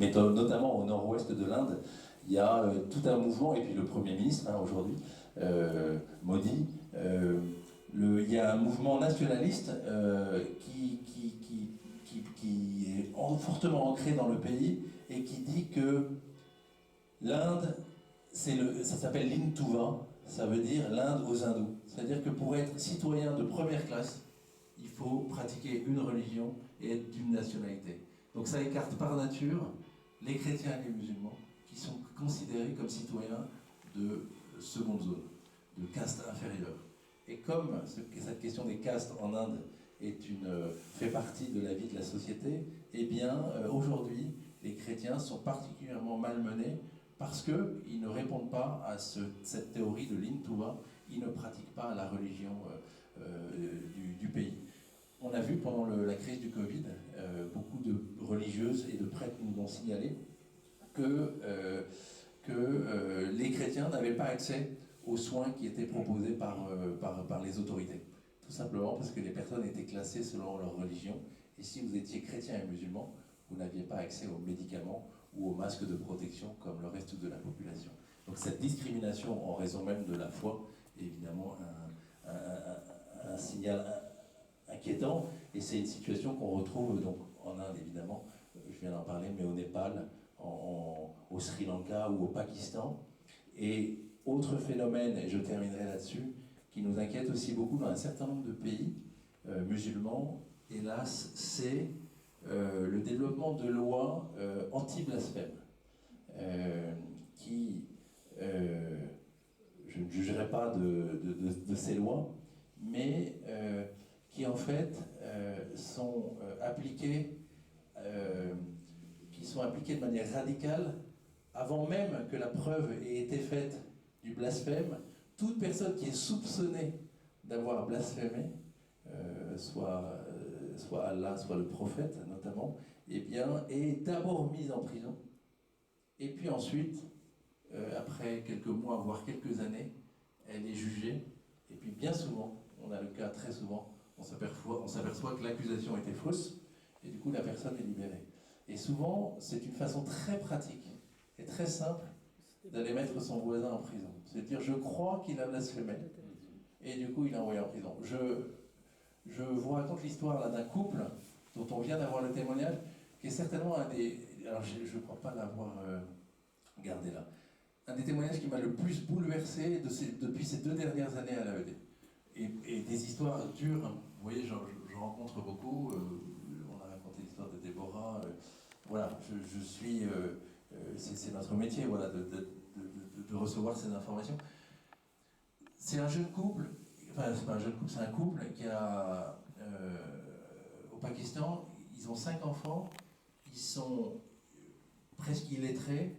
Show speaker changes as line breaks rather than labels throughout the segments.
mais notamment au nord-ouest de l'Inde, il y a tout un mouvement, et puis le Premier ministre aujourd'hui, Modi, il y a un mouvement nationaliste qui est fortement ancré dans le pays et qui dit que l'Inde, ça s'appelle l'Hinduva, ça veut dire l'Inde aux hindous. C'est-à-dire que pour être citoyen de première classe, il faut pratiquer une religion et être d'une nationalité. Donc ça écarte par nature les chrétiens et les musulmans qui sont considérés comme citoyens de seconde zone, de caste inférieure. Et comme cette question des castes en Inde fait partie de la vie de la société, eh bien aujourd'hui les chrétiens sont particulièrement malmenés parce qu'ils ne répondent pas à cette théorie de l'Hinduva, ils ne pratiquent pas la religion du pays. On a vu pendant la crise du Covid, beaucoup de religieuses et de prêtres nous ont signalé que les chrétiens n'avaient pas accès aux soins qui étaient proposés par les autorités. Tout simplement parce que les personnes étaient classées selon leur religion, et si vous étiez chrétien et musulman, vous n'aviez pas accès aux médicaments ou aux masques de protection comme le reste de la population. Donc cette discrimination en raison même de la foi est évidemment un signal inquiétant, et c'est une situation qu'on retrouve donc en Inde évidemment, je viens d'en parler, mais au Népal, au Sri Lanka ou au Pakistan. Et autre phénomène, et je terminerai là-dessus, qui nous inquiète aussi beaucoup dans un certain nombre de pays musulmans, hélas, c'est le développement de lois anti-blasphème, qui, je ne jugerai pas de ces lois, mais qui en fait sont appliquées de manière radicale avant même que la preuve ait été faite du blasphème. Toute personne qui est soupçonnée d'avoir blasphémé, soit Allah, soit le prophète notamment, eh bien, est d'abord mise en prison, et puis ensuite, après quelques mois, voire quelques années, elle est jugée, et puis bien souvent, on a le cas très souvent, on s'aperçoit que l'accusation était fausse, et du coup la personne est libérée. Et souvent, c'est une façon très pratique et très simple d'aller mettre son voisin en prison. C'est-à-dire, je crois qu'il a blasphémé, et du coup il est envoyé en prison. Je vous raconte l'histoire là d'un couple dont on vient d'avoir le témoignage, qui est certainement un des... Alors je ne crois pas l'avoir gardé là. Un des témoignages qui m'a le plus bouleversé depuis ces 2 dernières années à l'AED. Et des histoires dures, hein. Vous voyez, je rencontre beaucoup, on a raconté l'histoire de Déborah, voilà, je suis... c'est notre métier, voilà, de recevoir ces informations. C'est un jeune couple, enfin c'est pas un jeune couple, c'est un couple qui a, au Pakistan, ils ont 5 enfants, ils sont presque illettrés,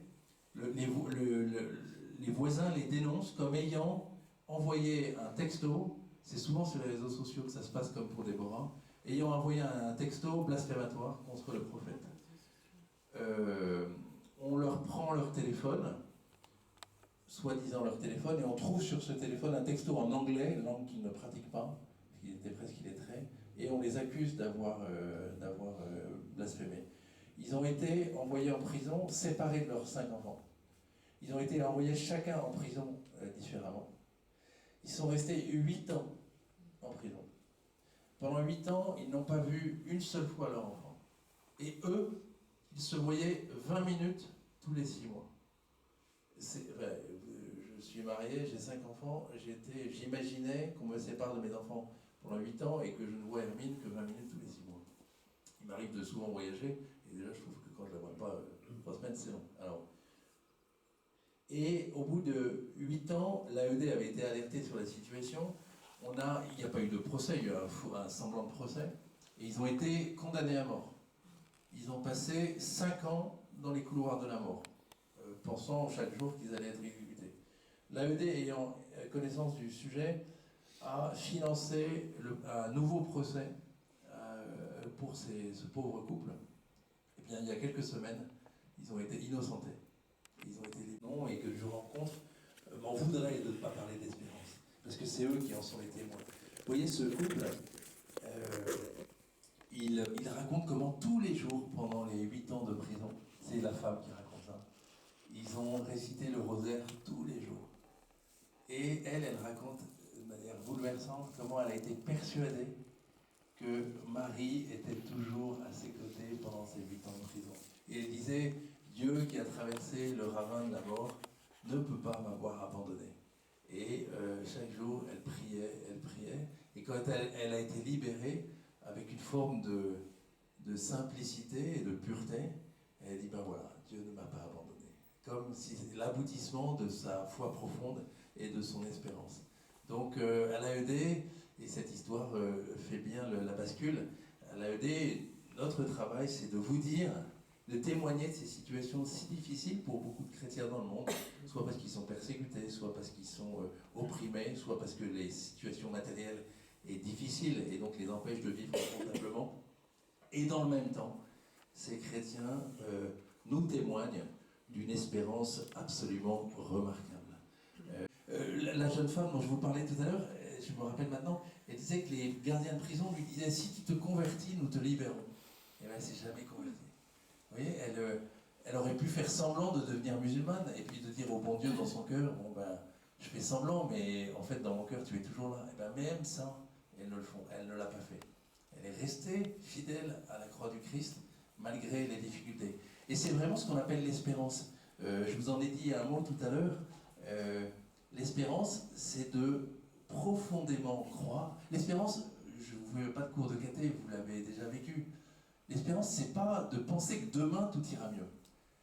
les voisins les dénoncent comme ayant envoyé un texto, c'est souvent sur les réseaux sociaux que ça se passe comme pour Déborah, ayant envoyé un texto blasphématoire contre le prophète. On leur prend leur téléphone, soi-disant leur téléphone, et on trouve sur ce téléphone un texto en anglais, langue qu'ils ne pratiquent pas, qui était presque illettré, et on les accuse d'avoir blasphémé. Ils ont été envoyés en prison, séparés de leurs 5 enfants. Ils ont été envoyés chacun en prison différemment. Ils sont restés 8 ans en prison. Pendant 8 ans, ils n'ont pas vu une seule fois leur enfant. Et eux, ils se voyaient 20 minutes tous les 6 mois. Je suis marié, j'ai 5 enfants, j'imaginais qu'on me sépare de mes enfants pendant 8 ans et que je ne vois Hermine que 20 minutes tous les 6 mois. Il m'arrive de souvent voyager, et déjà je trouve que quand je ne la vois pas 3 semaines, c'est long. Alors, et au bout de 8 ans, l'AED avait été alertée sur la situation. Il n'y a pas eu de procès, il y a eu un semblant de procès, et ils ont été condamnés à mort. Ils ont passé 5 ans dans les couloirs de la mort, pensant chaque jour qu'ils allaient être exécutés. L'AED, ayant connaissance du sujet, a financé un nouveau procès pour ce pauvre couple. Et bien, il y a quelques semaines, ils ont été innocentés. Ils ont été libérés, et que je rencontre m'en voudraient de ne pas parler d'espérance, parce que c'est eux qui en sont les témoins. Vous voyez, ce couple, il raconte comment tous les jours, pendant les 8 ans de prison, c'est la femme qui raconte ça. Ils ont récité le rosaire tous les jours. Et elle raconte de manière bouleversante comment elle a été persuadée que Marie était toujours à ses côtés pendant ses 8 ans de prison. Et elle disait, Dieu qui a traversé le ravin de la mort ne peut pas m'avoir abandonné. Et chaque jour, elle priait. Et quand elle a été libérée, avec une forme de simplicité et de pureté, elle dit, ben voilà, Dieu ne m'a pas abandonné. Comme si c'était l'aboutissement de sa foi profonde et de son espérance. Donc à l'AED, et cette histoire fait bien la bascule, à l'AED, notre travail, c'est de vous dire, de témoigner de ces situations si difficiles pour beaucoup de chrétiens dans le monde, soit parce qu'ils sont persécutés, soit parce qu'ils sont opprimés, soit parce que les situations matérielles est difficile et donc les empêchent de vivre convenablement. Et dans le même temps, ces chrétiens nous témoignent d'une espérance absolument remarquable. La jeune femme dont je vous parlais tout à l'heure, je me rappelle maintenant, elle disait que les gardiens de prison lui disaient « si tu te convertis, nous te libérons ». Et bien elle ne s'est jamais convertie. Vous voyez, elle aurait pu faire semblant de devenir musulmane et puis de dire au bon Dieu dans son cœur, bon ben, je fais semblant, mais en fait dans mon cœur tu es toujours là. Et bien même ça, elle ne l'a pas fait. Elle est restée fidèle à la croix du Christ malgré les difficultés. Et c'est vraiment ce qu'on appelle l'espérance. Je vous en ai dit un mot tout à l'heure. L'espérance, c'est de profondément croire. L'espérance, je ne vous fais pas de cours de caté, vous l'avez déjà vécu. L'espérance, c'est pas de penser que demain tout ira mieux.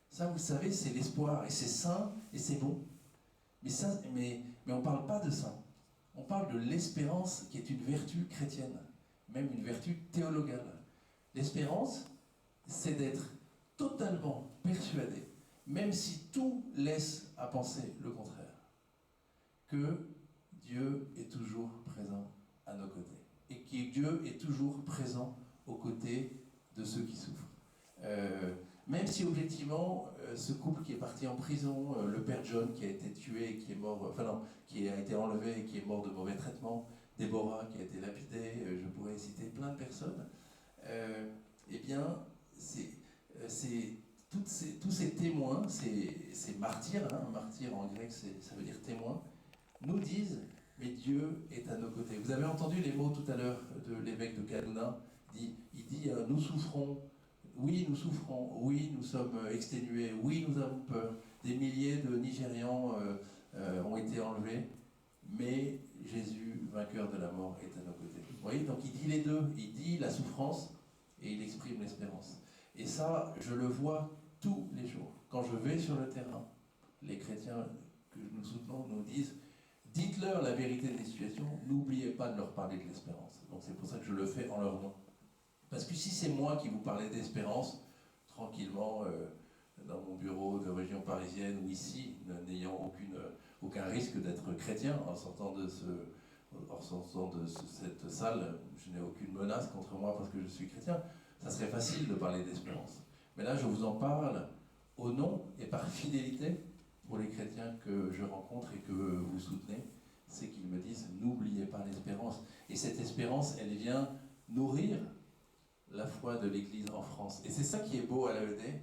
Ça, vous le savez, c'est l'espoir, et c'est sain, et c'est bon. Mais on ne parle pas de ça. On parle de l'espérance qui est une vertu chrétienne, même une vertu théologale. L'espérance, c'est d'être totalement persuadé, même si tout laisse à penser le contraire, que Dieu est toujours présent à nos côtés. Et que Dieu est toujours présent aux côtés de ceux qui souffrent. Même si objectivement, ce couple qui est parti en prison, le père John qui a été tué, qui est mort, enfin non, qui a été enlevé et qui est mort de mauvais traitements, Déborah qui a été lapidée, je pourrais citer plein de personnes, eh bien, tous ces témoins, ces martyrs, hein, martyr en grec ça veut dire témoin, nous disent mais Dieu est à nos côtés. Vous avez entendu les mots tout à l'heure de l'évêque de Kaduna, il dit nous souffrons, oui nous souffrons, oui nous sommes exténués, oui nous avons peur, des milliers de Nigérians ont été enlevés, mais Jésus, vainqueur de la mort, est à nos côtés. Vous voyez, donc il dit les deux, il dit la souffrance et il exprime l'espérance. Et ça, je le vois tous les jours. Quand je vais sur le terrain, les chrétiens que nous soutenons nous disent dites-leur la vérité des situations, n'oubliez pas de leur parler de l'espérance. Donc c'est pour ça que je le fais en leur nom. Parce que si c'est moi qui vous parlais d'espérance, tranquillement, dans mon bureau de région parisienne ou ici, n'ayant aucun risque d'être chrétien, en sortant de cette salle, je n'ai aucune menace contre moi parce que je suis chrétien, ça serait facile de parler d'espérance. Mais là, je vous en parle au nom et par fidélité pour les chrétiens que je rencontre et que vous soutenez, c'est qu'ils me disent n'oubliez pas l'espérance. Et cette espérance, elle vient nourrir la foi de l'Église en France. Et c'est ça qui est beau à l'AED,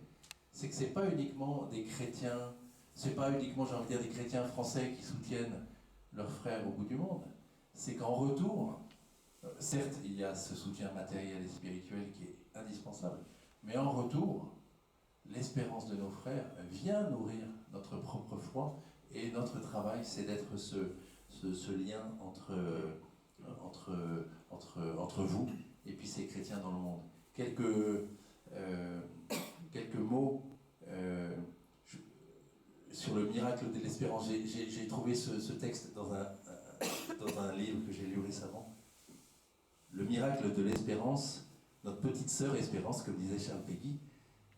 c'est que c'est pas uniquement des chrétiens, c'est pas uniquement, j'ai envie de dire, des chrétiens français qui soutiennent leurs frères au bout du monde. C'est qu'en retour, certes, il y a ce soutien matériel et spirituel qui est indispensable, mais en retour, l'espérance de nos frères vient nourrir notre propre foi, et notre travail, c'est d'être ce lien entre vous et puis ces chrétiens dans le monde. Quelques mots sur le miracle de l'espérance. J'ai trouvé ce texte dans un livre que j'ai lu récemment. Le miracle de l'espérance, notre petite sœur Espérance, comme disait Charles Péguy,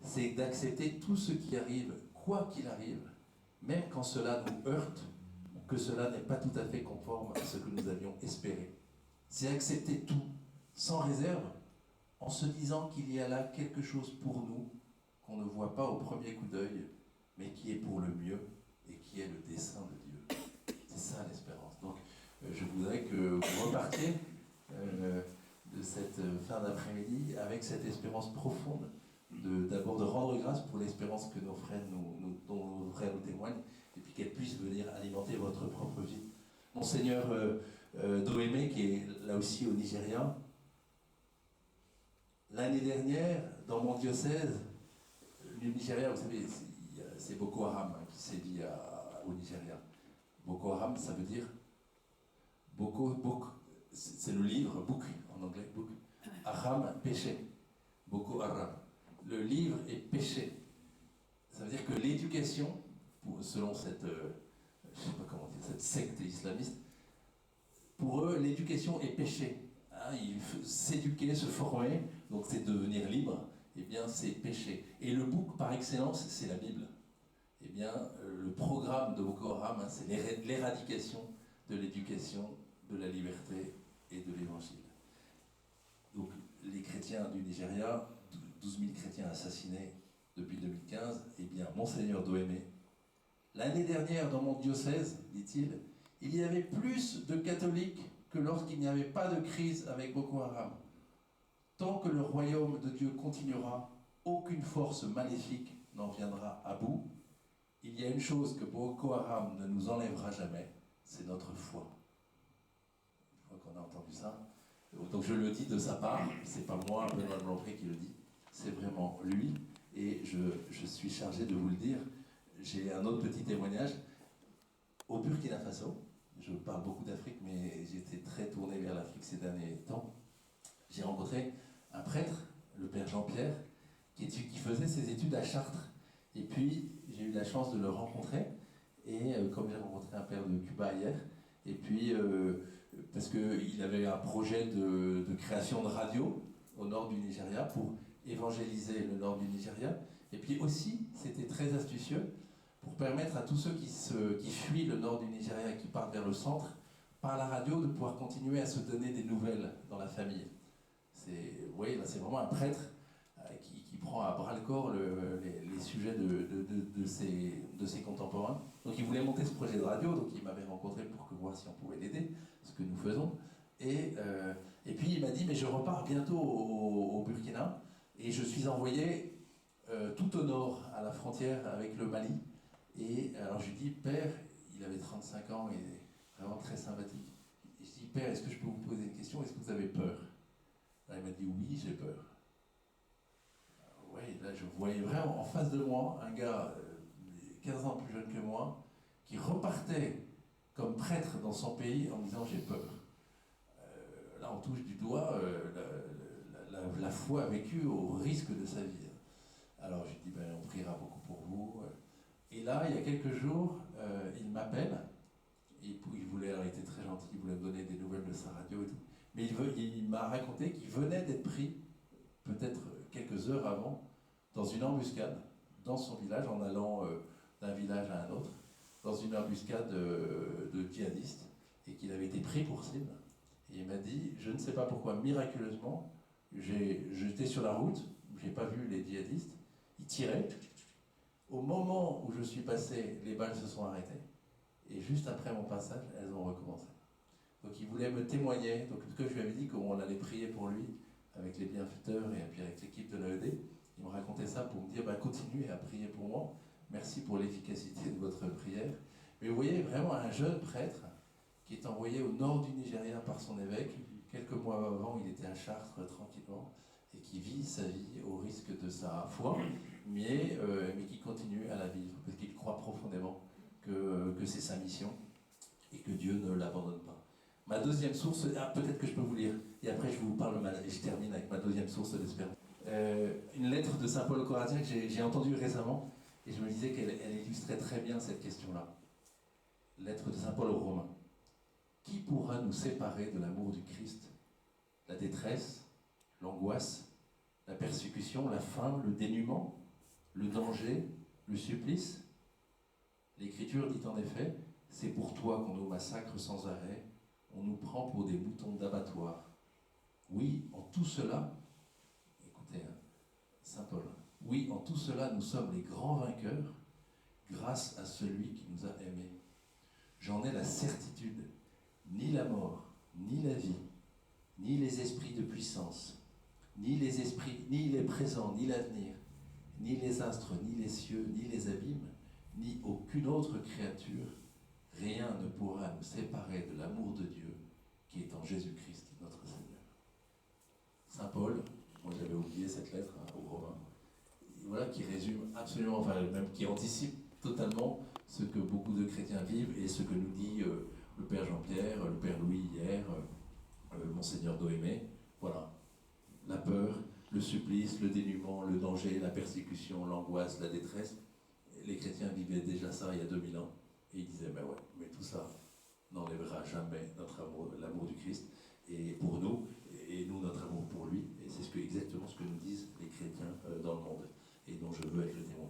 c'est d'accepter tout ce qui arrive, quoi qu'il arrive, même quand cela nous heurte, ou que cela n'est pas tout à fait conforme à ce que nous avions espéré. C'est accepter tout, sans réserve, en se disant qu'il y a là quelque chose pour nous qu'on ne voit pas au premier coup d'œil, mais qui est pour le mieux et qui est le dessein de Dieu. C'est ça l'espérance. Donc, je voudrais que vous repartiez de cette fin d'après-midi avec cette espérance profonde d'abord de rendre grâce pour l'espérance que dont nos frères nous témoignent, et puis qu'elle puisse venir alimenter votre propre vie. Monseigneur Doémé, qui est là aussi au Nigeria, l'année dernière, dans mon diocèse, le Nigeria, vous savez, c'est Boko Haram qui sévit au Nigeria. Boko Haram, ça veut dire book, c'est le livre, book en anglais, book. Haram, péché. Boko Haram. Le livre est péché. Ça veut dire que l'éducation, selon cette, je sais pas comment dire, cette secte islamiste, pour eux, l'éducation est péché. Hein, s'éduquer, se former, donc c'est devenir libre, eh bien c'est péché. Et le book par excellence, c'est la Bible. Eh bien, le programme de Boko Haram, hein, c'est l'éradication de l'éducation, de la liberté et de l'évangile. Donc, les chrétiens du Nigeria, 12 000 chrétiens assassinés depuis 2015, eh bien, Monseigneur Doémé, l'année dernière, dans mon diocèse, dit-il, il y avait plus de catholiques que lorsqu'il n'y avait pas de crise avec Boko Haram. Tant que le royaume de Dieu continuera, aucune force maléfique n'en viendra à bout. Il y a une chose que Boko Haram ne nous enlèvera jamais, c'est notre foi. Je crois qu'on a entendu ça. Donc je le dis de sa part, c'est pas moi, Benoît Blanpré, qui le dit, c'est vraiment lui, et je suis chargé de vous le dire. J'ai un autre petit témoignage. Au Burkina Faso, je parle beaucoup d'Afrique, mais j'étais très tourné vers l'Afrique ces derniers temps. J'ai rencontré un prêtre, le père Jean-Pierre, qui faisait ses études à Chartres. Et puis, j'ai eu la chance de le rencontrer, et comme j'ai rencontré un père de Cuba hier, et puis, parce qu'il avait un projet de création de radio au nord du Nigeria pour évangéliser le nord du Nigeria, et puis aussi, c'était très astucieux, pour permettre à tous ceux qui fuient le nord du Nigeria et qui partent vers le centre, par la radio, de pouvoir continuer à se donner des nouvelles dans la famille. Vous voyez, là, c'est vraiment un prêtre qui prend à bras-le-corps les sujets de ses contemporains. Donc il voulait monter ce projet de radio, donc il m'avait rencontré pour voir si on pouvait l'aider, ce que nous faisons. Et puis il m'a dit, mais je repars bientôt au Burkina, et je suis envoyé tout au nord, à la frontière avec le Mali. Et alors je lui dis, Père, il avait 35 ans et vraiment très sympathique. Et je dis, Père, est-ce que je peux vous poser une question? Est-ce que vous avez peur? Alors, il m'a dit, oui, j'ai peur. Oui, là je voyais vraiment en face de moi un gars 15 ans plus jeune que moi qui repartait comme prêtre dans son pays en disant j'ai peur. Là on touche du doigt la foi vécue au risque de sa vie. Alors je lui dis ben, on priera beaucoup pour vous. Et là il y a quelques jours il m'appelle. Il voulait, alors il était très gentil, il voulait me donner des nouvelles de sa radio et tout. Mais il m'a raconté qu'il venait d'être pris peut-être quelques heures avant, dans une embuscade, dans son village, en allant d'un village à un autre, dans une embuscade de djihadistes, et qu'il avait été pris pour cible. Et il m'a dit, je ne sais pas pourquoi, miraculeusement, j'étais sur la route, je n'ai pas vu les djihadistes, ils tiraient. Au moment où je suis passé, les balles se sont arrêtées, et juste après mon passage, elles ont recommencé. Donc il voulait me témoigner, donc ce que je lui avais dit, qu'on allait prier pour lui, avec les bienfaiteurs et puis avec l'équipe de l'AED, il me racontait ça pour me dire bah, continuez à prier pour moi, merci pour l'efficacité de votre prière. Mais vous voyez vraiment un jeune prêtre qui est envoyé au nord du Nigeria par son évêque. Quelques mois avant, il était à Chartres tranquillement et qui vit sa vie au risque de sa foi, mais qui continue à la vivre parce qu'il croit profondément que c'est sa mission et que Dieu ne l'abandonne pas. Ma deuxième source, peut-être que je peux vous lire, et après je vous parle et je termine avec ma deuxième source d'espérance. Une lettre de Saint Paul aux Corinthiens que j'ai entendue récemment, et je me disais qu'elle illustrait très bien cette question-là. Lettre de Saint Paul aux Romains. Qui pourra nous séparer de l'amour du Christ? La détresse, l'angoisse, la persécution, la faim, le dénuement, le danger, le supplice? L'Écriture dit en effet, c'est pour toi qu'on nous massacre sans arrêt, on nous prend pour des moutons d'abattoir. Oui, en tout cela, écoutez, Saint Paul, oui, en tout cela, nous sommes les grands vainqueurs grâce à celui qui nous a aimés. J'en ai la certitude, ni la mort, ni la vie, ni les esprits de puissance, ni les esprits, ni les présents, ni l'avenir, ni les astres, ni les cieux, ni les abîmes, ni aucune autre créature, rien ne pourra nous séparer de l'amour de Dieu qui est en Jésus-Christ, notre Seigneur. Saint Paul, moi j'avais oublié cette lettre aux Romains, voilà, qui résume absolument, enfin même qui anticipe totalement ce que beaucoup de chrétiens vivent et ce que nous dit le Père Jean-Pierre, le Père Louis hier, Monseigneur Doémé. Voilà, la peur, le supplice, le dénuement, le danger, la persécution, l'angoisse, la détresse. Les chrétiens vivaient déjà ça il y a 2000 ans. Et ils disaient, ben ouais, mais tout ça n'enlèvera jamais notre amour, l'amour du Christ, et pour nous, et nous notre amour pour lui. Et c'est exactement ce que nous disent les chrétiens dans le monde, et dont je veux être le témoin.